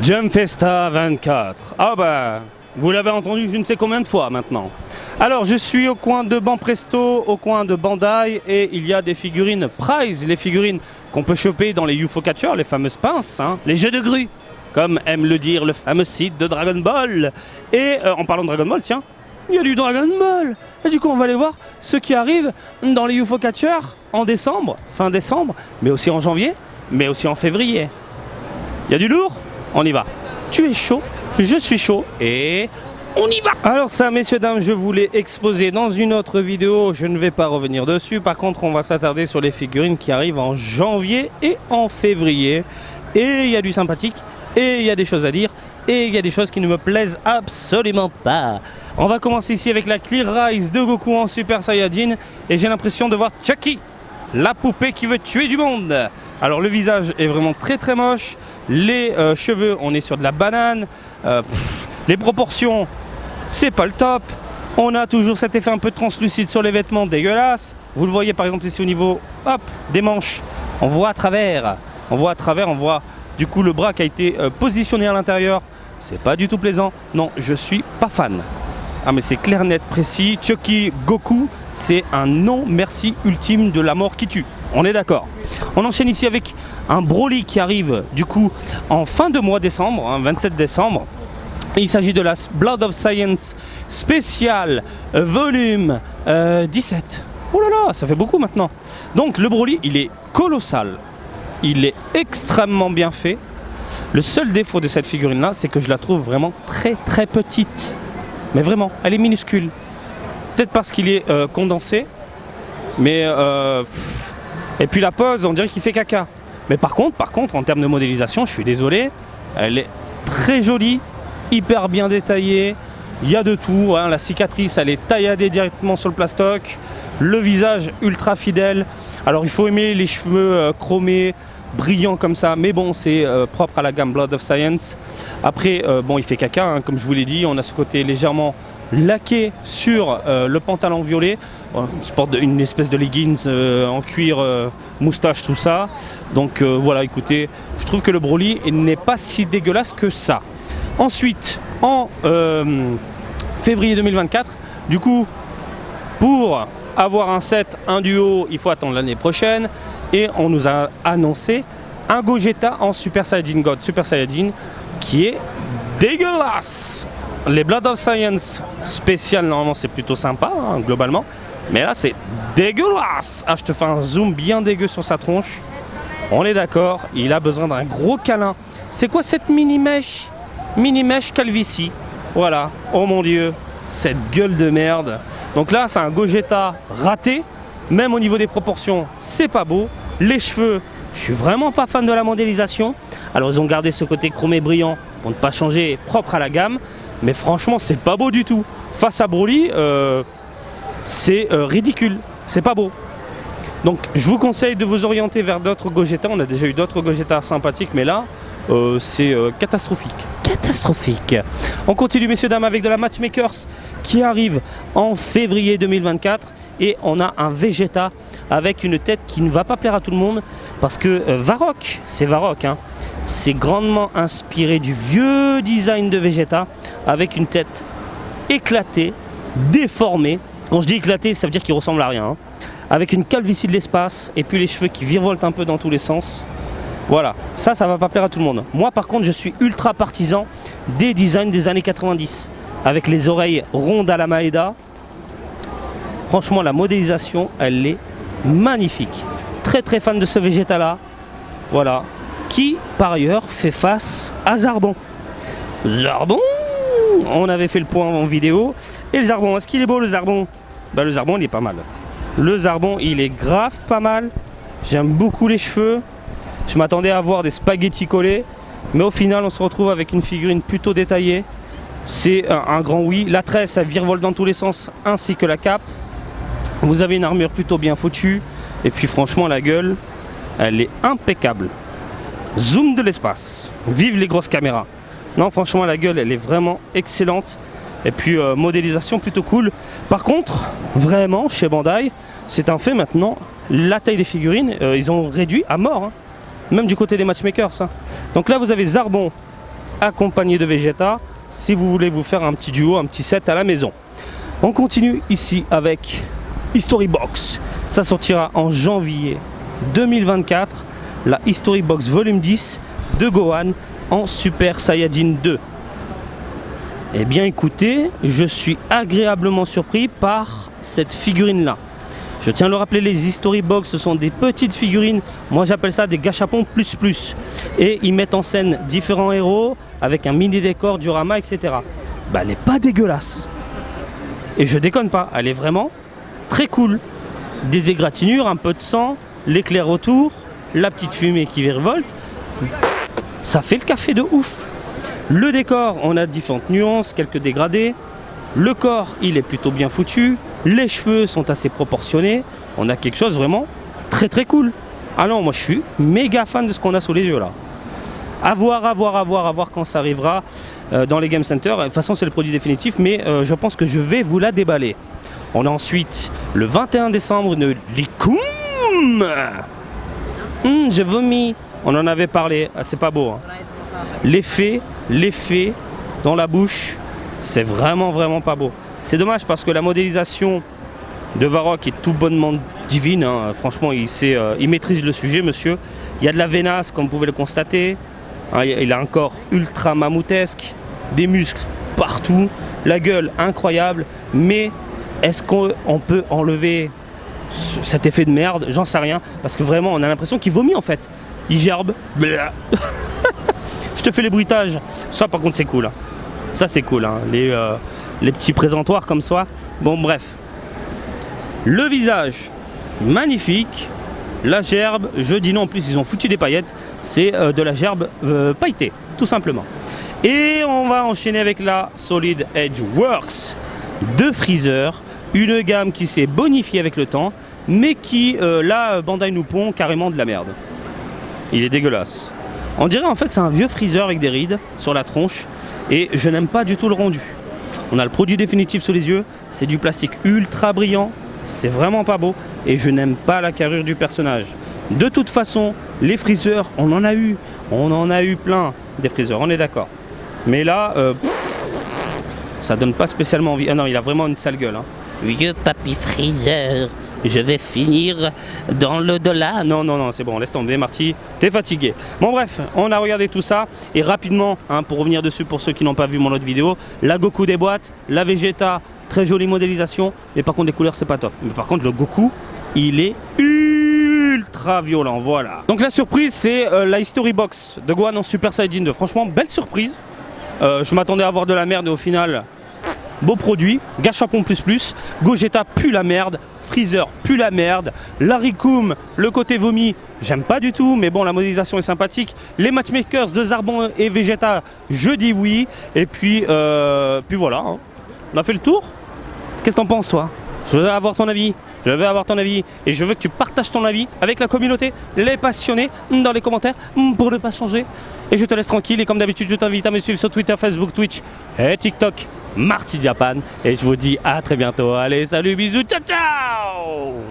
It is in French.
Jump Festa 24. Ah bah, vous l'avez entendu je ne sais combien de fois maintenant. Alors je suis au coin de Banpresto, au coin de Bandai, et il y a des figurines Prize, les figurines qu'on peut choper dans les UFO Catcher, les fameuses pinces, hein, les jeux de grue, comme aime le dire le fameux site de Dragon Ball. Et en parlant de Dragon Ball, tiens, il y a du Dragon Ball. Et du coup on va aller voir ce qui arrive dans les UFO Catcher en décembre, fin décembre, mais aussi en janvier, mais aussi en février. Il y a du lourd? On y va. Tu es chaud, je suis chaud et on y va. Alors ça, messieurs, dames, je vous l'ai exposé dans une autre vidéo. Je ne vais pas revenir dessus. Par contre, on va s'attarder sur les figurines qui arrivent en janvier et en février. Et il y a du sympathique, et il y a des choses à dire, et il y a des choses qui ne me plaisent absolument pas. On va commencer ici avec la Clear Rise de Goku en Super Saiyajin. Et j'ai l'impression de voir Chucky, la poupée qui veut tuer du monde. Alors le visage est vraiment très très moche. Les cheveux, on est sur de la banane. Les proportions, c'est pas le top. On a toujours cet effet un peu translucide sur les vêtements, dégueulasse. Vous le voyez par exemple ici au niveau, hop, des manches. On voit à travers. On voit du coup le bras qui a été positionné à l'intérieur. C'est pas du tout plaisant. Non, je suis pas fan. Ah mais c'est clair, net, précis. Chucky Goku, c'est un non merci ultime de la mort qui tue. On est d'accord. On enchaîne ici avec un Broly qui arrive du coup en fin de mois décembre, hein, 27 décembre. Il s'agit de la Blood of Science spécial volume 17. Oh là là, ça fait beaucoup maintenant. Donc le Broly, il est colossal. Il est extrêmement bien fait. Le seul défaut de cette figurine là, c'est que je la trouve vraiment très très petite. Mais vraiment, elle est minuscule. Peut-être parce qu'il est condensé. Mais et puis la pose, on dirait qu'il fait caca. Mais par contre, en termes de modélisation, je suis désolé, elle est très jolie, hyper bien détaillée. Il y a de tout, hein. La cicatrice, elle est tailladée directement sur le plastoc. Le visage ultra fidèle. Alors il faut aimer les cheveux chromés, brillants comme ça. Mais bon, c'est propre à la gamme Blood of Science. Après, bon, il fait caca, hein, comme je vous l'ai dit. On a ce côté légèrement laqué sur le pantalon violet. On porte une espèce de leggings en cuir, moustache, tout ça. Donc voilà, écoutez, je trouve que le Broly n'est pas si dégueulasse que ça. Ensuite, en février 2024, du coup, pour avoir un set, un duo, il faut attendre l'année prochaine. Et on nous a annoncé un Gogeta en Super Saiyajin God, Super Saiyajin, qui est dégueulasse. Les Blood of Science spécial, normalement, c'est plutôt sympa, hein, globalement. Mais là, c'est dégueulasse. Ah, je te fais un zoom bien dégueu sur sa tronche. On est d'accord, il a besoin d'un gros câlin. C'est quoi cette mini-mèche? Mini-mèche calvitie. Voilà, oh mon Dieu, cette gueule de merde. Donc là, c'est un Gogeta raté. Même au niveau des proportions, c'est pas beau. Les cheveux, je suis vraiment pas fan de la modélisation. Alors, ils ont gardé ce côté chromé brillant pour ne pas changer, propre à la gamme. Mais franchement, c'est pas beau du tout. Face à Broly, c'est ridicule. C'est pas beau. Donc, je vous conseille de vous orienter vers d'autres Gogeta. On a déjà eu d'autres Gogeta sympathiques, mais là, c'est catastrophique. Catastrophique. On continue, messieurs, dames, avec de la Matchmakers qui arrive en février 2024. Et on a un Vegeta avec une tête qui ne va pas plaire à tout le monde. Parce que Varrock, c'est Varrock, hein. C'est grandement inspiré du vieux design de Vegeta, avec une tête éclatée, déformée. Quand je dis éclatée, ça veut dire qu'il ressemble à rien, hein. Avec une calvitie de l'espace, et puis les cheveux qui virevoltent un peu dans tous les sens. Voilà, ça va pas plaire à tout le monde. Moi par contre, je suis ultra partisan des designs des années 90, avec les oreilles rondes à la Maeda. Franchement, la modélisation, elle est magnifique. Très très fan de ce Vegeta là. Voilà. Qui, par ailleurs, fait face à Zarbon. Zarbon, on avait fait le point en vidéo. Et le Zarbon, est-ce qu'il est beau le Zarbon? Bah le Zarbon, il est pas mal. Le Zarbon, il est grave pas mal. J'aime beaucoup les cheveux. Je m'attendais à avoir des spaghettis collés. Mais au final, on se retrouve avec une figurine plutôt détaillée. C'est un grand oui. La tresse, elle virevolte dans tous les sens, ainsi que la cape. Vous avez une armure plutôt bien foutue. Et puis franchement, la gueule, elle est impeccable. Zoom de l'espace. Vive les grosses caméras. Non, franchement, la gueule, elle est vraiment excellente. Et puis, modélisation plutôt cool. Par contre, vraiment, chez Bandai, c'est un fait maintenant. La taille des figurines, ils ont réduit à mort. Hein. Même du côté des matchmakers. Hein. Donc là, vous avez Zarbon accompagné de Vegeta si vous voulez vous faire un petit duo, un petit set à la maison. On continue ici avec History Box. Ça sortira en janvier 2024. La History Box Volume 10 de Gohan en Super Saiyajin 2. Eh bien écoutez, je suis agréablement surpris par cette figurine là. Je tiens à le rappeler, les History Box, ce sont des petites figurines, moi j'appelle ça des gâchapons plus. Et ils mettent en scène différents héros avec un mini décor, diorama, etc. Bah elle n'est pas dégueulasse. Et je déconne pas, elle est vraiment très cool. Des égratignures, un peu de sang, l'éclair autour, la petite fumée qui virevolte. Ça fait le café de ouf. Le décor, on a différentes nuances, quelques dégradés. Le corps, il est plutôt bien foutu. Les cheveux sont assez proportionnés. On a quelque chose vraiment très cool. Ah non, moi je suis méga fan de ce qu'on a sous les yeux là. À voir quand ça arrivera dans les Game Center. De toute façon, c'est le produit définitif, mais je pense que je vais vous la déballer. On a ensuite le 21 décembre une Lickoum. J'ai vomi. On en avait parlé. Ah, c'est pas beau. Hein. L'effet dans la bouche, c'est vraiment pas beau. C'est dommage parce que la modélisation de Varrock est tout bonnement divine. Hein. Franchement, il maîtrise le sujet, monsieur. Il y a de la veinasse, comme vous pouvez le constater. Hein, il a un corps ultra mammouthesque, des muscles partout, la gueule incroyable. Mais est-ce qu'on peut enlever cet effet de merde? J'en sais rien. Parce que vraiment, on a l'impression qu'il vomit en fait. Il gerbe. Je te fais les bruitages. Ça, par contre, c'est cool. Hein. Ça, c'est cool. Hein. Les petits présentoirs comme ça. Bon, bref. Le visage, magnifique. La gerbe, je dis non, en plus, ils ont foutu des paillettes. C'est de la gerbe pailletée, tout simplement. Et on va enchaîner avec la Solid Edge Works de Freezer. Une gamme qui s'est bonifiée avec le temps, mais qui, là, Bandai nous pond carrément de la merde. Il est dégueulasse. On dirait en fait c'est un vieux Freezer avec des rides sur la tronche et je n'aime pas du tout le rendu. On a le produit définitif sous les yeux, c'est du plastique ultra brillant, c'est vraiment pas beau et je n'aime pas la carrure du personnage. De toute façon, les Freezer, on en a eu plein des Freezer, on est d'accord. Mais là, ça donne pas spécialement envie. Ah non, il a vraiment une sale gueule. Hein. Vieux papy Freezer. Je vais finir dans l'au-delà. Non, c'est bon, laisse tomber, Marty, t'es fatigué. Bon, bref, on a regardé tout ça. Et rapidement, hein, pour revenir dessus, pour ceux qui n'ont pas vu mon autre vidéo, la Goku des boîtes, la Vegeta, très jolie modélisation. Mais par contre, les couleurs, c'est pas top. Mais par contre, le Goku, il est ultra violent, voilà. Donc la surprise, c'est la History Box de Gohan en Super Saiyajin 2. Franchement, belle surprise. Je m'attendais à avoir de la merde et au final, beau produit. Gachapon plus. Gogeta pue la merde. Freezer pue la merde, Larikoum, le côté vomi, j'aime pas du tout, mais bon, la modélisation est sympathique. Les matchmakers de Zarbon et Vegeta, je dis oui. Et puis voilà, hein. On a fait le tour. Qu'est-ce que t'en penses, toi? Je veux avoir ton avis. Et je veux que tu partages ton avis avec la communauté, les passionnés, dans les commentaires, pour ne pas changer. Et je te laisse tranquille. Et comme d'habitude, je t'invite à me suivre sur Twitter, Facebook, Twitch et TikTok. Marty Japan. Et je vous dis à très bientôt. Allez, salut, bisous, ciao, ciao!